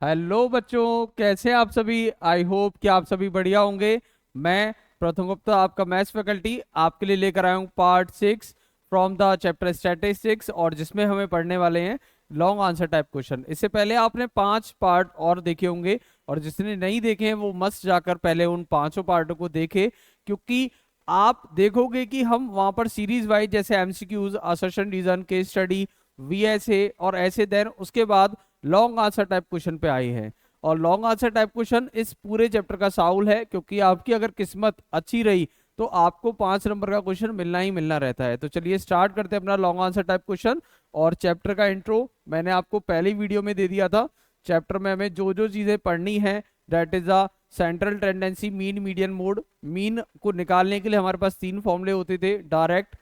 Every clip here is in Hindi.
हेलो बच्चों, कैसे हैं आप सभी। आई होप कि आप सभी बढ़िया होंगे। मैं प्रथम गुप्ता, आपका मैथ्स फैकल्टी, आपके लिए लेकर आया हूँ part 6 from the chapter statistics, और जिसमें हमें पढ़ने वाले हैं लॉन्ग आंसर टाइप क्वेश्चन। इससे पहले आपने 5 पार्ट और देखे होंगे, और जिसने नहीं देखे हैं वो मस्त जाकर पहले उन 5 पार्टों को देखे, क्योंकि आप देखोगे कि हम वहां पर सीरीज वाइज जैसे MCQs, assertion reason, case study, VSA और ऐसे, देन उसके बाद लॉन्ग आंसर टाइप क्वेश्चन पे आए हैं। और लॉन्ग आंसर टाइप क्वेश्चन इस पूरे चैप्टर का साउल है, क्योंकि आपकी अगर किस्मत अच्छी रही तो आपको 5 नंबर का क्वेश्चन मिलना ही मिलना रहता है। तो चलिए स्टार्ट करते हैं अपना लॉन्ग आंसर टाइप क्वेश्चन। और चैप्टर का इंट्रो मैंने आपको पहली वीडियो में दे दिया था। चैप्टर में हमें जो जो चीजें पढ़नी है, that is a central tendency, mean, median, mode. Mean को निकालने के लिए हमारे पास 3 फॉर्मूले होते थे। डायरेक्ट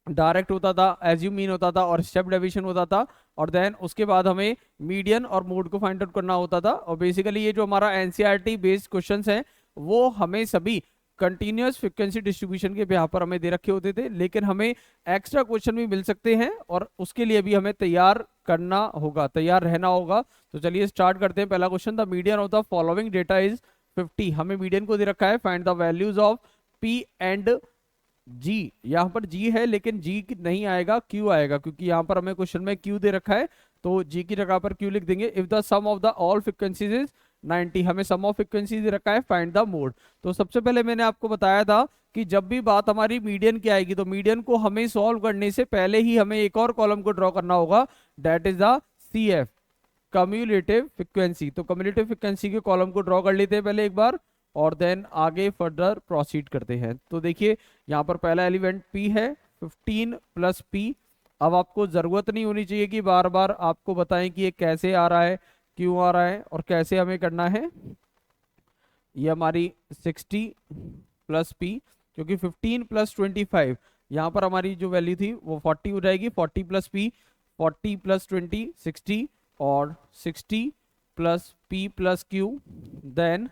डायरेक्ट होता था, एज्यूम मीन होता था, और स्टेप डेविएशन होता था। और देन उसके बाद हमें मीडियन और मोड को फाइंड आउट करना होता था। और बेसिकली ये जो हमारा एनसीईआरटी बेस्ड क्वेश्चंस हैं, वो हमें सभी कंटिन्यूअस फ्रीक्वेंसी डिस्ट्रीब्यूशन के बिहाफ पर हमें दे रखे होते थे, लेकिन हमें एक्स्ट्रा क्वेश्चन भी मिल सकते हैं, और उसके लिए भी हमें तैयार करना होगा, तैयार रहना होगा। तो चलिए स्टार्ट करते हैं। पहला question, the median of the following data is 50। हमें मीडियन को दे रखा है, find the values of P and G. यहाँ पर जी है, लेकिन जी नहीं आएगा, क्यू आएगा, क्योंकि यहाँ पर हमें क्वेश्चन में क्यू दे रखा है। तो जी की जगह पर क्यू लिख देंगे। If the sum of the all frequencies is 90, हमें सम ऑफ फ्रीक्वेंसीज दे रखा है, फाइंड द मोड। तो सबसे पहले मैंने आपको बताया था कि जब भी बात हमारी मीडियन की आएगी, तो मीडियन को हमें सॉल्व करने से पहले ही हमें एक और कॉलम को ड्रॉ करना होगा, that is the C F, cumulative frequency. तो कम्युलेटिव फ्रिक्वेंसी के कॉलम को ड्रॉ कर लेते हैं पहले एक बार, और देन आगे फर्दर प्रोसीड करते हैं। तो देखिए यहाँ पर पहला एलिमेंट पी है, 15 प्लस पी। अब आपको जरूरत नहीं होनी चाहिए कि बार बार आपको बताएं कि ये कैसे आ रहा है, क्यों आ रहा है, और कैसे हमें करना है। ये हमारी 60 प्लस पी, क्योंकि 15 प्लस 25, यहाँ पर हमारी जो वैल्यू थी वो 40 हो जाएगी। 40 प्लस पी, 40 प्लस 20 60, और 60 plus p plus q, then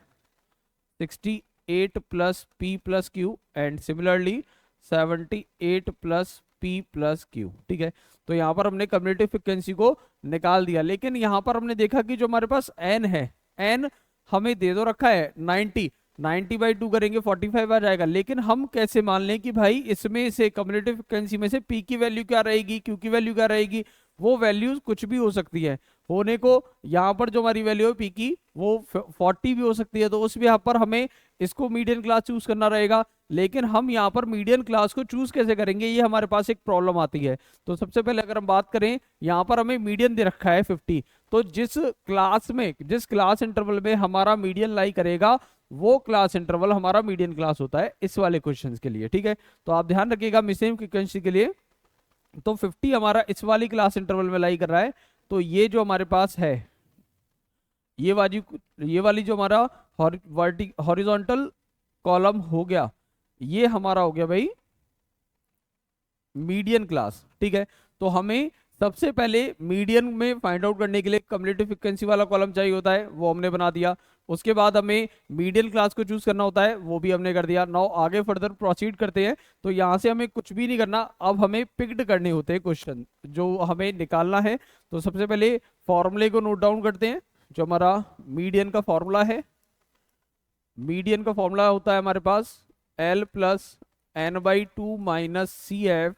68 plus p plus q, and similarly 78 plus p plus q. ठीक है, तो यहाँ पर हमने कम्युलेटिव फ्रिक्वेंसी को निकाल दिया। लेकिन यहाँ पर हमने देखा कि जो हमारे पास एन है, एन हमें दे दो रखा है 90। 90/2 करेंगे 45 आ जाएगा। लेकिन हम कैसे मान लें कि भाई इसमें से कम्युलेटिव फ्रिक्वेंसी में से पी की वैल्यू क्या रहेगी, क्यू की वैल्यू क्या रहेगी। वो वैल्यूज कुछ भी हो सकती है। होने को यहाँ पर जो हमारी वैल्यू है पी की, वो 40 भी हो सकती है। तो उस यहाँ पर हमें इसको मीडियन क्लास चूज करना रहेगा। लेकिन हम यहाँ पर मीडियन क्लास को चूज कैसे करेंगे, ये हमारे पास एक प्रॉब्लम आती है। तो सबसे पहले अगर हम बात करें, यहाँ पर हमें मीडियन दे रखा है 50। तो जिस क्लास इंटरवल में हमारा मीडियन लाई करेगा, वो क्लास इंटरवल हमारा मीडियन क्लास होता है इस वाले क्वेश्चन के लिए। ठीक है, तो आप ध्यान रखिएगा मिसेम फ्रीक्वेंसी के लिए। तो 50 हमारा इस वाली क्लास इंटरवल में लाई कर रहा है। तो ये जो हमारे पास है, ये वाली ये वाली जो हमारा हॉरिजॉन्टल कॉलम हो गया, ये हमारा हो गया भाई मीडियन क्लास। ठीक है, तो हमें सबसे पहले मीडियन में फाइंड आउट करने के लिए कम्युलेटिव फ्रिक्वेंसी वाला कॉलम चाहिए होता है, वो हमने बना दिया। उसके बाद हमें मीडियन क्लास को चूज करना होता है, वो भी हमने कर दिया। नाउ आगे फर्दर प्रोसीड करते हैं। तो यहाँ से हमें कुछ भी नहीं करना, अब हमें पिक्ड करने होते हैं क्वेश्चन जो हमें निकालना है। तो सबसे पहले फॉर्मूले को नोट डाउन करते हैं। जो हमारा मीडियन का फॉर्मूला है, मीडियन का फॉर्मूला होता है हमारे पास L plus n/2 minus C F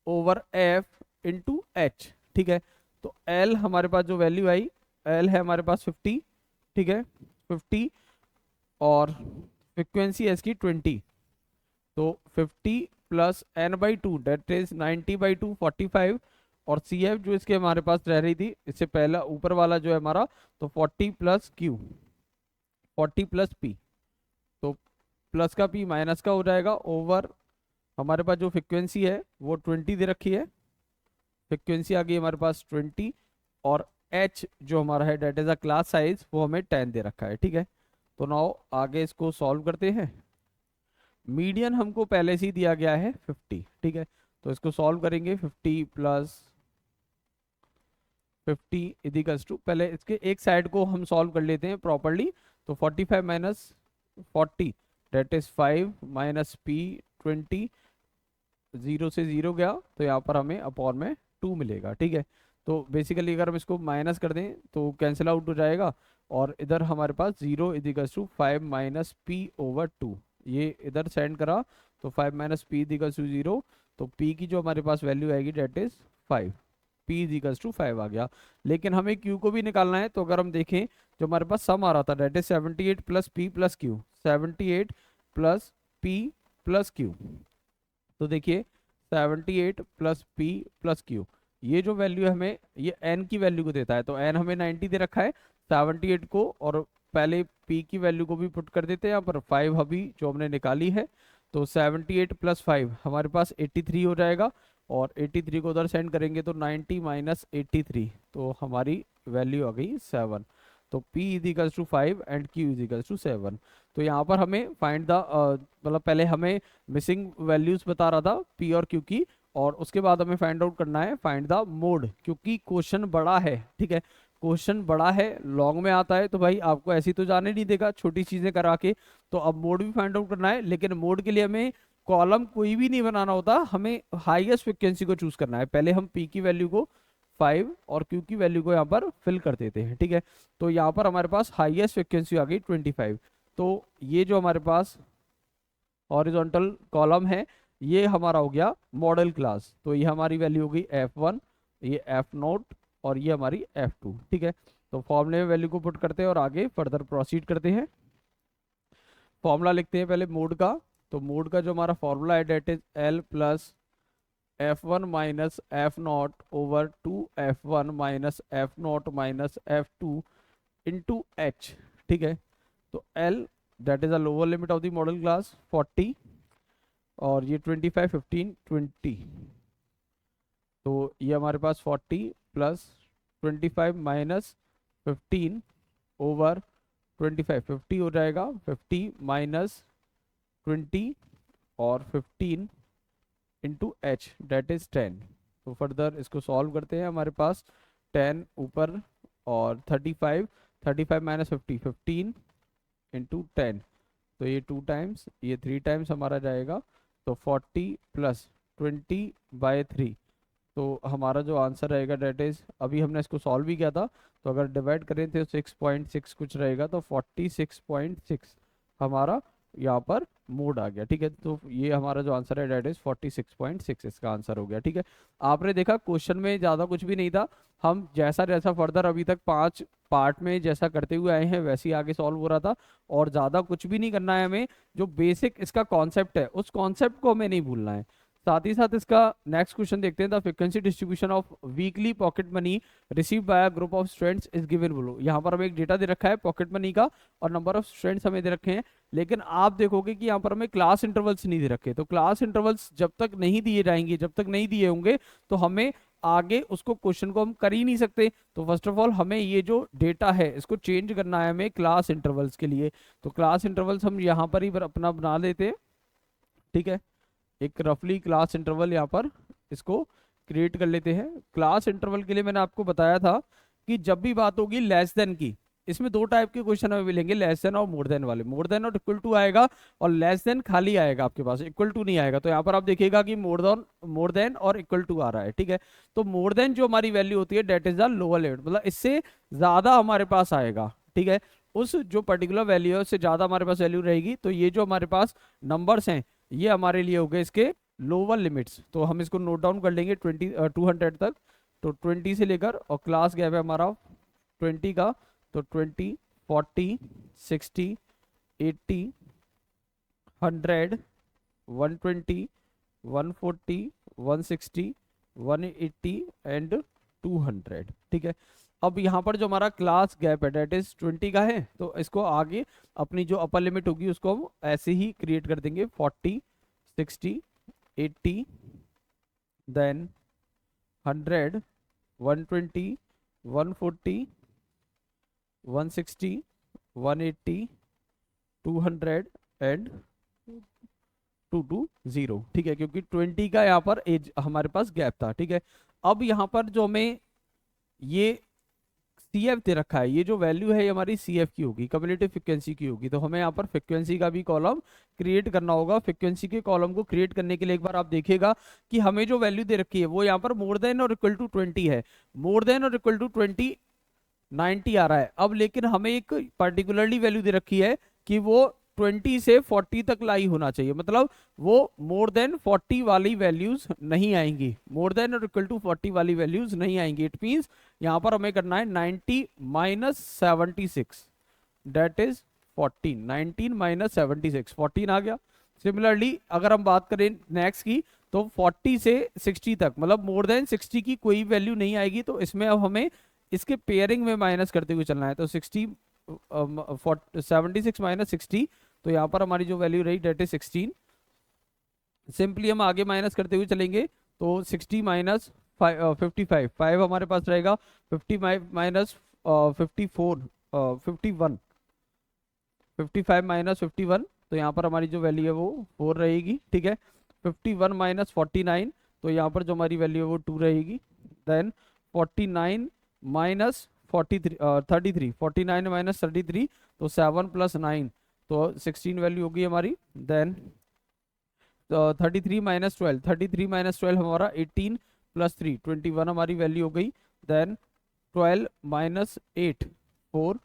over F into H. ठीक है, तो एल हमारे पास जो वैल्यू आई, एल है हमारे पास 50। ठीक है, 50, और फ्रिक्वेंसी है इसकी 20। तो 50 प्लस n/2 डेट इज 90/2 45, और सी एफ जो इसके हमारे पास रह रही थी, इससे पहला ऊपर वाला जो है हमारा, तो 40 प्लस क्यू, 40 प्लस पी। तो प्लस का पी माइनस का हो जाएगा, ओवर हमारे पास जो फ्रिक्वेंसी है वो 20 दे रखी है। फ्रिक्वेंसी आ गई हमारे पास 20, और एच जो हमारा है that is a class size, वो हमें 10 दे रखा है। ठीक है, तो नाउ आगे इसको सॉल्व करते हैं। मीडियन हमको पहले से ही दिया गया है 50। ठीक है, तो इसको सॉल्व करेंगे। 50 प्लस 50 इजिकल्स टू, पहले इसके एक साइड को हम सॉल्व कर लेते हैं प्रॉपरली। तो 45 minus 40 that is 5 minus p 20, 0 से 0 गया, तो यहाँ पर हमें अपॉन में 2 मिलेगा। ठीक है, तो बेसिकली अगर हम इसको माइनस कर दें तो कैंसिल आउट हो जाएगा, और इधर हमारे पास 0 equals to 5 minus p over 2, ये इधर सेंड करा तो 5 माइनस पी इजिकल्स टू 0, तो p की जो हमारे पास वैल्यू आएगी that is 5, p equals to 5 आ गया। लेकिन हमें q को भी निकालना है, तो अगर हम देखें जो हमारे पास सम आ रहा था that is 78 plus p plus q, 78 plus p plus q, तो देखिए 78 प्लस पी प्लस क्यू, ये जो वैल्यू है हमें ये n की वैल्यू को देता है, तो n हमें 90 दे रखा है, 78 को और पहले p की वैल्यू को भी पुट कर देते हैं यहाँ पर, 5 अभी जो हमने निकाली है, तो 78 प्लस 5 हमारे पास 83 हो जाएगा, और 83 को उधर सेंड करेंगे तो 90 माइनस 83, तो हमारी वैल्यू आ गई 7, तो p is equals to 5 and q is equals to 7। तो यहाँ पर हमें फाइंड द मतलब पहले हमें मिसिंग वैल्यूज बता रहा था p और q की, और उसके बाद हमें फाइंड आउट करना है फाइंड द मोड, क्योंकि क्वेश्चन बड़ा है, ठीक है, क्वेश्चन बड़ा है, लॉन्ग में आता है, तो भाई आपको ऐसी तो जाने नहीं देगा छोटी चीजें करा के, तो अब मोड भी फाइंड आउट करना है, लेकिन मोड के लिए हमें कॉलम कोई भी नहीं बनाना होता, हमें हाईएस्ट फ्रिक्वेंसी को चूज करना है, पहले हम p की वैल्यू को 5 और q की वैल्यू को यहाँ पर फिल कर देते हैं, ठीक है, तो यहाँ पर हमारे पास हाईएस्ट फ्रिक्वेंसी आ गई 25, तो ये जो हमारे पास हॉरिजॉन्टल कॉलम है ये हमारा हो गया मॉडल क्लास, तो ये हमारी वैल्यू हो गई f1, ये f0 और ये हमारी f2, ठीक है, तो फॉर्मूले में वैल्यू को पुट करते हैं और आगे फर्दर प्रोसीड करते हैं। फॉर्मूला लिखते हैं पहले मोड का, तो मोड का जो हमारा फॉर्मूला है that is l plus f1 minus f0 over 2f1 minus f0 minus f2 into h, ठीक है, तो l that is a lower limit of the modal class 40, और ये 25 15 20, तो ये हमारे पास 40 प्लस 25 माइनस 15 ओवर 25, 50 हो जाएगा, 50 माइनस 20 और 15 इंटू एच डेट इज 10, तो फर्दर इसको सॉल्व करते हैं, हमारे पास 10 ऊपर और 35, 35 माइनस 50 15 इंटू 10, तो ये 2 टाइम्स ये 3 टाइम्स हमारा जाएगा, तो 40 प्लस 20/3, तो हमारा जो आंसर रहेगा डेट इज, अभी हमने इसको सॉल्व भी किया था, तो अगर डिवाइड करें तो 6.6 कुछ रहेगा, तो 46.6 हमारा यहाँ पर मोड आ गया, ठीक है, तो ये हमारा जो आंसर है डेट इज 46.6 इसका आंसर हो गया, ठीक है। आपने देखा क्वेश्चन में ज़्यादा कुछ भी नहीं था, हम जैसा जैसा फर्दर अभी तक 5 पार्ट में जैसा करते हुए आए हैं वैसे ही आगे सॉल्व हो रहा था, और ज़्यादा कुछ भी नहीं करना है हमें, जो बेसिक इसका कॉन्सेप्ट है उस कॉन्सेप्ट को हमें नहीं भूलना है। साथ ही साथ इसका नेक्स्ट क्वेश्चन देखते हैं, the frequency distribution of weekly pocket money receive by a group of students is given below, यहाँ पर हमें एक डेटा दे रखा है पॉकेट मनी का और नंबर ऑफ स्टूडेंट्स हमें दे रखे हैं, लेकिन आप देखोगे कि यहाँ पर हमें क्लास इंटरवल्स नहीं दे रखे, तो क्लास इंटरवल्स जब तक नहीं दिए जाएंगे, जब तक नहीं दिए होंगे, तो हमें आगे उसको क्वेश्चन को हम कर ही नहीं सकते। तो फर्स्ट ऑफ ऑल हमें ये जो डेटा है इसको चेंज करना है हमें क्लास इंटरवल्स के लिए, तो क्लास इंटरवल्स हम यहाँ पर ही अपना बना लेते हैं, ठीक है, एक रफली क्लास इंटरवल यहाँ पर इसको क्रिएट कर लेते हैं। क्लास इंटरवल के लिए मैंने आपको बताया था कि जब भी बात होगी लेस देन की, इसमें दो टाइप के क्वेश्चन हमें मिलेंगे, लेस देन और मोर देन वाले, मोर देन और इक्वल टू आएगा और लेस देन खाली आएगा आपके पास, इक्वल टू नहीं आएगा, तो यहाँ पर आप देखिएगा कि मोर देन और इक्वल टू आ रहा है, ठीक है, तो मोर देन जो हमारी वैल्यू होती है that is the lower limit, मतलब इससे ज्यादा हमारे पास आएगा, ठीक है, उस जो पर्टिकुलर वैल्यू है उससे ज्यादा हमारे पास वैल्यू रहेगी, तो ये जो हमारे पास नंबर्स हैं ये हमारे लिए हो गए इसके लोअर लिमिट्स, तो हम इसको नोट डाउन कर लेंगे 200 तक, तो 20 से लेकर, और क्लास गैप है हमारा 20 का, तो 20 40 60 80 100 120 140 160 180 एंड 200, ठीक है। अब यहाँ पर जो हमारा क्लास गैप है डेट इज 20 का है, तो इसको आगे अपनी जो अपर लिमिट होगी उसको हम ऐसे ही क्रिएट कर देंगे 40 60 80 देन 100 120 140 160 180 200 एंड 220, ठीक है, क्योंकि 20 का यहाँ पर एज हमारे पास गैप था, ठीक है। अब यहाँ पर जो हमें ये सी एफ दे रखा है, ये जो वैल्यू है ये हमारी सी एफ की होगी, कम्युलेटिव फ्रिक्वेंसी की होगी। तो हमें यहाँ पर फ्रिक्वेंसी का भी कॉलम क्रिएट करना होगा। फ्रिक्वेंसी के कॉलम को क्रिएट करने के लिए एक बार आप देखिएगा कि हमें जो वैल्यू दे रखी है वो यहाँ पर मोर देन और इक्वल टू 20 है, मोर देन और इक्वल टू 20 90 आ रहा है। अब लेकिन हमें एक पर्टिकुलरली वैल्यू दे रखी है कि वो 20 से 40 तक लाई होना चाहिए, मतलब वो मोर देन 40 वाली वैल्यूज नहीं आएंगी, मोर देन और इक्वल टू 40 वाली वैल्यूज नहीं आएंगी। इट मींस यहाँ पर हमें करना है 90 माइनस 76, दैट इज 14, 19 माइनस 76, 14 आ गया। सिमिलरली अगर हम बात करें नेक्स्ट की, तो 40 से 60 तक, मतलब मोर देन 60 की कोई वैल्यू नहीं आएगी, तो इसमें अब हमें इसके पेयरिंग में माइनस करते हुए चलना है। तो 76 माइनस 60, तो यहाँ पर हमारी जो वैल्यू रही डेट इज 16। सिंपली हम आगे माइनस करते हुए चलेंगे, तो 60 माइनस 55, 5 हमारे पास रहेगा, 55 माइनस 54, 51, 55 माइनस 51, तो यहाँ पर हमारी जो वैल्यू है वो 4 रहेगी, ठीक है। 51 माइनस 49, तो यहाँ पर जो हमारी वैल्यू है वो 2 रहेगी। देन 49 माइनस 43, 33, 49 माइनस 33, तो 7 प्लस 9, तो 16 वैल्यू होगी हमारी। देन 33 माइनस 12, 33 माइनस 12 हमारा 18 प्लस 3, 21 हमारी वैल्यू हो गई। देन 12 माइनस 8, 4,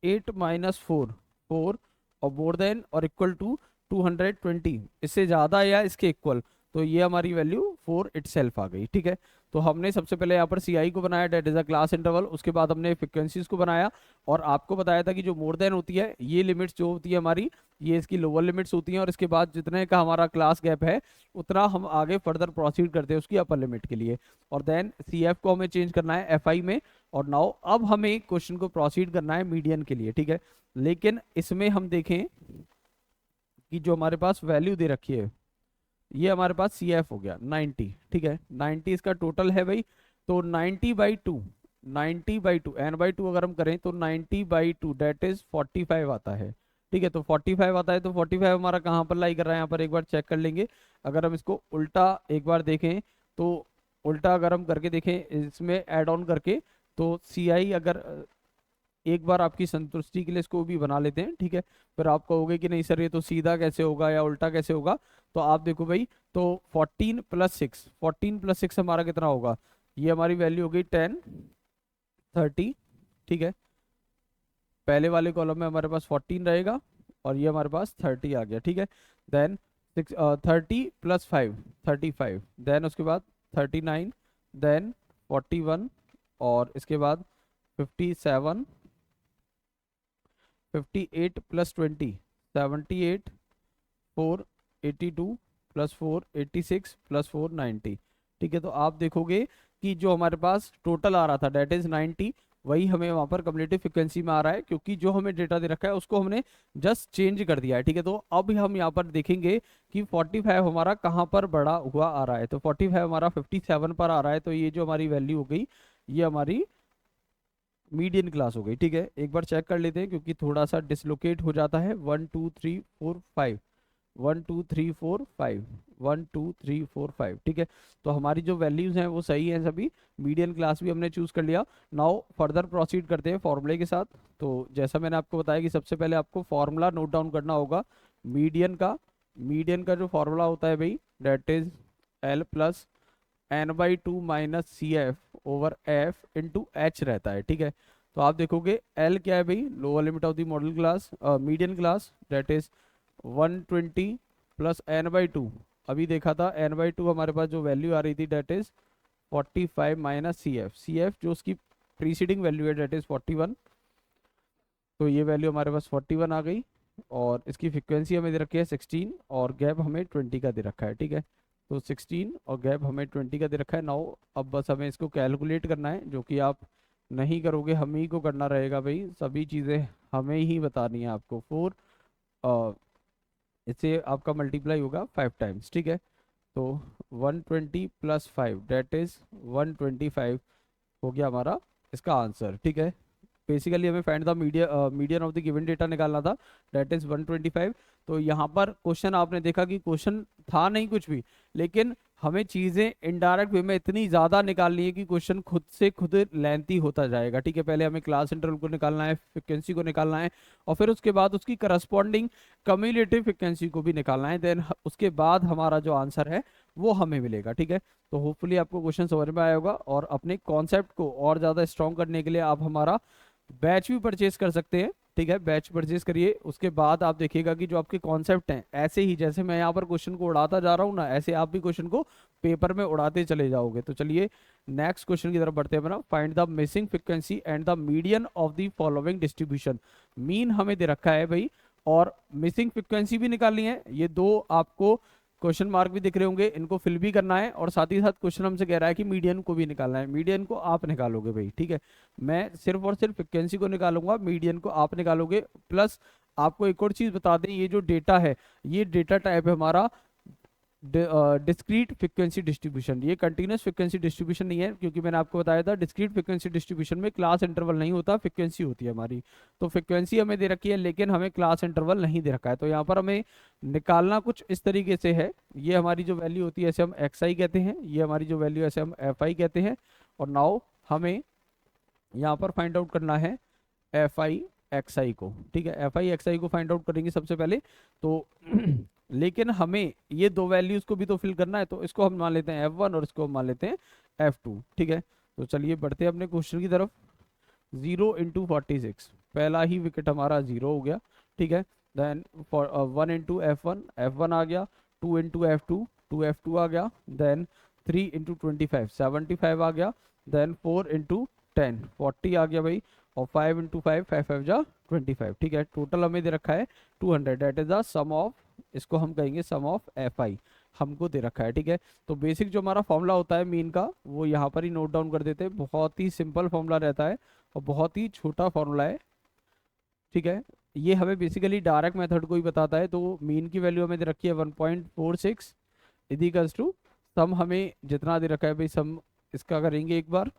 8 माइनस 4, 4, और मोर देन और इक्वल टू 220, इससे ज़्यादा या इसके इक्वल, तो ये हमारी वैल्यू 4 इटसेल्फ आ गई, ठीक है। तो हमने सबसे पहले यहाँ पर सी आई को बनाया, that is a class interval. उसके बाद हमने फ्रिक्वेंसीज को बनाया और आपको बताया था कि जो मोर देन होती है, ये लिमिट्स जो होती है हमारी, ये इसकी लोअर लिमिट्स होती हैं, और इसके बाद जितने का हमारा क्लास गैप है उतना हम आगे फर्दर प्रोसीड करते हैं उसकी अपर लिमिट के लिए। और देन सी एफ को हमें चेंज करना है एफ आई में। और नाउ अब हमें क्वेश्चन को प्रोसीड करना है मीडियन के लिए, ठीक है। लेकिन इसमें हम देखें कि जो हमारे पास वैल्यू दे रखी है, ये हमारे पास सी एफ हो गया 90, ठीक है। 90 इसका टोटल है भाई, तो 90/2, 90/2 n/2 अगर हम करें तो 90/2 डेट इज 45 आता है, ठीक है। तो 45 आता है, तो 45 हमारा कहाँ पर लाई कर रहा है, यहाँ पर एक बार चेक कर लेंगे। अगर हम इसको उल्टा एक बार देखें, तो उल्टा अगर हम करके देखें इसमें ऐड ऑन करके, तो सी आई अगर एक बार आपकी संतुष्टि के लिए इसको भी बना लेते हैं, ठीक है। फिर आप कहोगे कि नहीं सर ये तो सीधा कैसे होगा या उल्टा कैसे होगा, तो आप देखो भाई, तो 14 प्लस 6, 14 प्लस 6 हमारा कितना होगा, ये हमारी वैल्यू हो गई 10, 30, ठीक है। पहले वाले कॉलम में हमारे पास 14 रहेगा और ये हमारे पास 30 आ गया, ठीक है। देन 30 प्लस 5, 35, देन उसके बाद 39, देन 41, और इसके बाद 57, 58 प्लस 20, 78, 4, 82 प्लस 4, 86 प्लस 4, 90, ठीक है। तो आप देखोगे कि जो हमारे पास टोटल आ रहा था डेट इज 90, वही हमें वहाँ पर कम्युलेटिव फ्रिक्वेंसी में आ रहा है, क्योंकि जो हमें डेटा दे रखा है उसको हमने जस्ट चेंज कर दिया है, ठीक है। तो अब हम यहाँ पर देखेंगे कि 45 हमारा कहाँ पर बड़ा हुआ आ रहा है, तो 45 हमारा 57 पर आ रहा है, तो ये जो हमारी वैल्यू हो गई ये हमारी मीडियन क्लास हो गई, ठीक है। एक बार चेक कर लेते हैं क्योंकि थोड़ा सा डिसलोकेट हो जाता है। 1 2 3 4 5, 1 2 3 4 5, 1 2 3 4 5, ठीक है। तो हमारी जो वैल्यूज हैं वो सही हैं सभी, मीडियन क्लास भी हमने चूज कर लिया। नाउ फर्दर प्रोसीड करते हैं फॉर्मूले के साथ। तो जैसा मैंने आपको बताया कि सबसे पहले आपको फॉर्मूला नोट डाउन करना होगा मीडियन का जो फॉर्मूला होता है भाई, that is l plus n/2 minus C F over F into h रहता है, ठीक है। तो आप देखोगे एल क्या है भाई, lower limit of the modal class median class, that is 120 plus n/2, अभी देखा था n/2 हमारे पास जो वैल्यू आ रही थी that is 45 minus C f जो उसकी प्रीसीडिंग वैल्यू है डेट इज 41, तो ये वैल्यू हमारे पास 41 आ गई। और इसकी फ्रिक्वेंसी हमें दे रखी है 16 और गैप हमें 20 का दे रखा है, ठीक है। तो 16 और गैप हमें 20 का दे रखा है। नाउ अब बस हमें इसको कैलकुलेट करना है, जो कि आप नहीं करोगे, हम ही को करना रहेगा भाई, सभी चीज़ें हमें ही बतानी है आपको। 4 इससे आपका मल्टीप्लाई होगा 5 टाइम्स, ठीक है। तो 120 प्लस 5 डेट इज 125 हो गया हमारा इसका आंसर, ठीक है। बेसिकली हमें find the median of the given data निकालना था, डेट इज 125। तो यहाँ पर क्वेश्चन आपने देखा कि क्वेश्चन था नहीं कुछ भी, लेकिन हमें चीजें इनडायरेक्ट वे में इतनी ज्यादा निकालनी है कि क्वेश्चन खुद से खुद लेंथी होता जाएगा। ठीक है, पहले हमें क्लास इंटरवल को निकालना है, फ्रिक्वेंसी को निकालना है, और फिर उसके बाद उसकी करस्पॉन्डिंग कम्युलेटिव फ्रिक्वेंसी को भी निकालना है। देन उसके बाद हमारा जो आंसर है वो हमें मिलेगा। ठीक है, तो होपफुली आपको क्वेश्चन समझ में आया होगा, और अपने कॉन्सेप्ट को और ज्यादा स्ट्रॉन्ग करने के लिए आप हमारा बैच भी परचेज कर सकते हैं। ठीक है, बैच परचेज करिए, उसके बाद आप देखिएगा कि जो आपके कॉन्सेप्ट हैं, ऐसे ही जैसे मैं यहाँ पर क्वेश्चन को उड़ाता जा रहा हूँ ना, ऐसे आप भी क्वेश्चन को पेपर में उड़ाते चले जाओगे। तो चलिए नेक्स्ट क्वेश्चन की तरफ बढ़ते हैं अपना। Find the missing frequency and the median of the following distribution. Mean हमें दे रखा है भाई, और मिसिंग फ्रिक्वेंसी भी निकालनी है। ये दो आपको क्वेश्चन मार्क भी दिख रहे होंगे, इनको फिल भी करना है, और साथ ही साथ क्वेश्चन हमसे कह रहा है कि मीडियन को भी निकालना है। मीडियन को आप निकालोगे भाई। ठीक है, मैं सिर्फ और सिर्फ फ्रिक्वेंसी को निकालूंगा, मीडियन को आप निकालोगे। प्लस आपको एक और चीज बता दें, ये जो डेटा है, ये डेटा टाइप है हमारा डिस्क्रीट फ्रिक्वेंसी डिस्ट्रीब्यूशन। ये कंटिन्यूस फ्रिक्वेंसी डिस्ट्रीब्यूशन नहीं है, क्योंकि मैंने आपको बताया था डिस्क्रीट फ्रिक्वेंसी डिस्ट्रीब्यूशन में क्लास इंटरवल नहीं होता, फ्रिक्वेंसी होती है हमारी। तो फ्रिक्वेंसी हमें दे रखी है, लेकिन हमें क्लास इंटरवल नहीं दे रखा है। तो यहाँ पर हमें निकालना कुछ इस तरीके से है। ये हमारी जो वैल्यू होती है, ऐसे हम एक्स आई कहते हैं, ये हमारी जो वैल्यू है ऐसे हम एफ आई कहते हैं। और नाउ हमें यहाँ पर फाइंड आउट करना है एफ आई एक्स आई को। ठीक है, एफ आई एक्स आई को फाइंड आउट करेंगे सबसे पहले तो लेकिन हमें ये दो वैल्यूज को भी तो फिल करना है, तो इसको हम मान लेते हैं F1 और इसको हम मान लेते हैं F2। ठीक है, तो चलिए बढ़ते हैं अपने क्वेश्चन की तरफ। 0 × 46, पहला ही विकेट हमारा 0 हो गया। ठीक है, देन 1 × F1, F1 आ गया। 2 × F2, 2 F2 आ गया। देन 3 × 25, 75 आ गया। देन 4 × 10, 40 आ गया भाई। और 5 × 5, 5 5 जा 25। ठीक है, टोटल हमें दे रखा है 200। That is the sum of, इसको हम कहेंगे सम ऑफ एफ आई, हमको दे रखा है। ठीक है, तो बेसिक जो हमारा फॉर्मूला होता है मीन का, वो यहाँ पर ही नोट डाउन कर देते हैं। बहुत ही सिंपल फॉर्मूला रहता है और बहुत ही छोटा फॉर्मूला है। ठीक है, ये हमें बेसिकली डायरेक्ट मेथड को ही बताता है। तो मीन की वैल्यू हमें दे रखी है 1.46 इक्वल्स टू सम, हमें जितना दे रखा है भाई सम इसका करेंगे एक बार।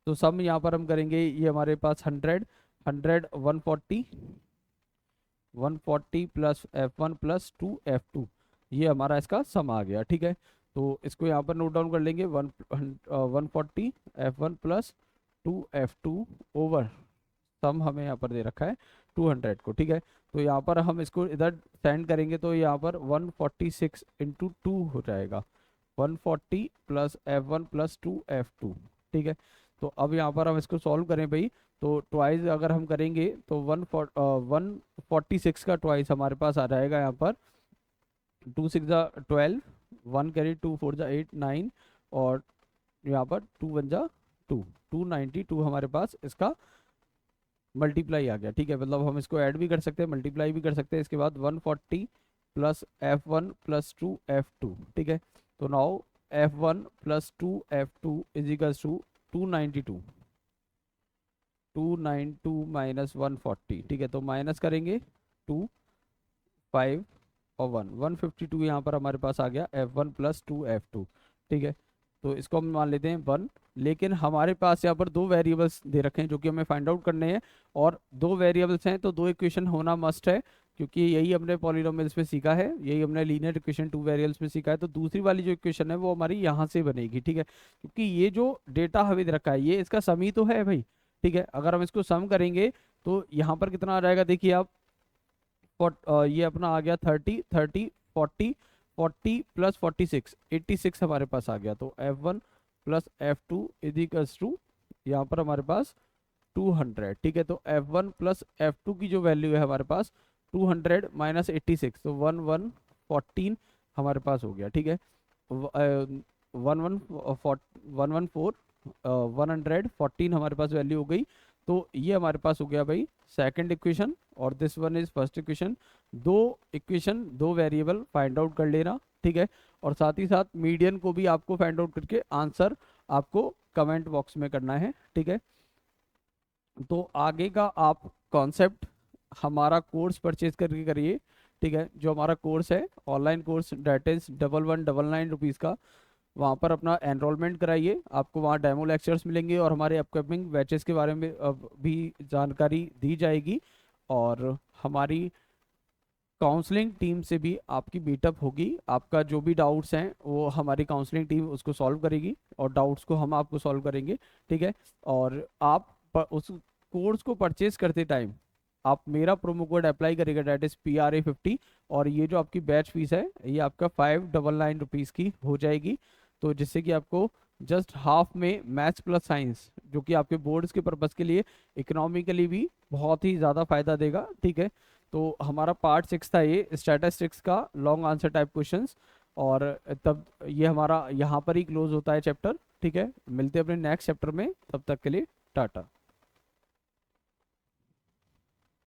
तो सम यहाँ पर हम करेंगे, ये हमारे पास 100 140 140 प्लस F1 प्लस 2 F2, ये हमारा इसका सम आ गया। ठीक है, तो इसको यहाँ पर नोट डाउन कर लेंगे। 140 F1 plus 2 F2 over some हमें यहाँ पर दे रखा है 200 को। ठीक है, तो यहाँ पर हम इसको इधर सेंड करेंगे तो यहाँ पर 146 × 2 हो जाएगा। 140 प्लस F1 प्लस 2 F2। ठीक है, तो अब यहाँ पर हम इसको सॉल्व करें भाई, तो ट्वाइस अगर हम करेंगे तो 146 का ट्वाइस हमारे पास आ जाएगा यहाँ पर 2 6 जा 12, 1 कैरी 2 4 जा 8 9, और यहाँ पर 2 1 जा 2, 292 हमारे पास इसका मल्टीप्लाई आ गया। ठीक है, मतलब हम इसको ऐड भी कर सकते हैं, मल्टीप्लाई भी कर सकते हैं। इसके बाद 140 प्लस F1 प्लस 2 F2। ठीक है, तो now F1 plus 2 F2 is equals to 292 minus 140। ठीक है, तो माइनस करेंगे 2 5 और 1, 152 यहाँ पर हमारे पास आ गया F1 प्लस 2 F2। ठीक है, तो इसको हम मान लेते हैं 1। लेकिन हमारे पास यहाँ पर दो वेरिएबल्स दे रखे हैं जो कि हमें फाइंड आउट करने हैं, और दो वेरिएबल्स हैं तो दो इक्वेशन होना मस्ट है, क्योंकि यही हमने पॉलिनोमियल्स में सीखा है, यही हमने लीनियर इक्वेशन 2 वेरिएबल्स में सीखा है। तो दूसरी वाली जो इक्वेशन है वो हमारी यहाँ से बनेगी। ठीक है, क्योंकि ये जो डेटा हमें दे रखा है ये इसका सम ही तो है भाई। ठीक है, अगर हम इसको सम करेंगे तो यहाँ पर कितना आ जाएगा, देखिए आप, ये अपना आ गया 30 30 40 40 प्लस 46 86 हमारे पास आ गया। तो F1 plus F2 is equals to यहाँ पर हमारे पास 200। ठीक है, तो F1 प्लस F2 की जो वैल्यू है हमारे पास 200 माइनस 86, तो 1114 हमारे पास हो गया। ठीक है, 114 हमारे पास वैल्यू हो गई। तो ये हमारे पास हो गया भाई सेकंड इक्वेशन, और this one is first equation. दो इक्वेशन दो वेरिएबल फाइंड आउट कर लेना। ठीक है, और साथ ही साथ मीडियन को भी आपको फाइंड आउट करके आंसर आपको कमेंट बॉक्स में करना है। ठीक है, तो आगे का आप कॉन्सेप्ट हमारा कोर्स परचेज करके करिए। ठीक है, जो हमारा कोर्स है online course that is 1199 rupees का, वहाँ पर अपना एनरोलमेंट कराइए। आपको वहाँ डेमो लेक्चर्स मिलेंगे और हमारे अपकमिंग बैचेस के बारे में भी जानकारी दी जाएगी। और हमारी काउंसलिंग टीम से भी आपकी मीटअप होगी। आपका जो भी डाउट्स हैं वो हमारी काउंसलिंग टीम उसको सॉल्व करेगी और डाउट्स को हम आपको सॉल्व करेंगे, ठीक है। और आप उस कोर्स को परचेज करते टाइम आप मेरा प्रोमो कोड अप्लाई करेगा, डेट इज PRA50। और ये जो आपकी बैच फीस है ये आपका 599 रुपीज़ की हो जाएगी। तो जिससे कि आपको जस्ट हाफ में मैथ्स प्लस साइंस, जो कि आपके बोर्ड्स के पर्पज़ के लिए इकोनॉमिकली भी बहुत ही ज़्यादा फायदा देगा, ठीक है। तो हमारा पार्ट 6 था ये स्टैटिस्टिक्स का लॉन्ग आंसर टाइप क्वेश्चंस। और तब ये हमारा यहाँ पर ही क्लोज होता है चैप्टर, ठीक है। मिलते हैं अपने नेक्स्ट चैप्टर में, तब तक के लिए टाटा।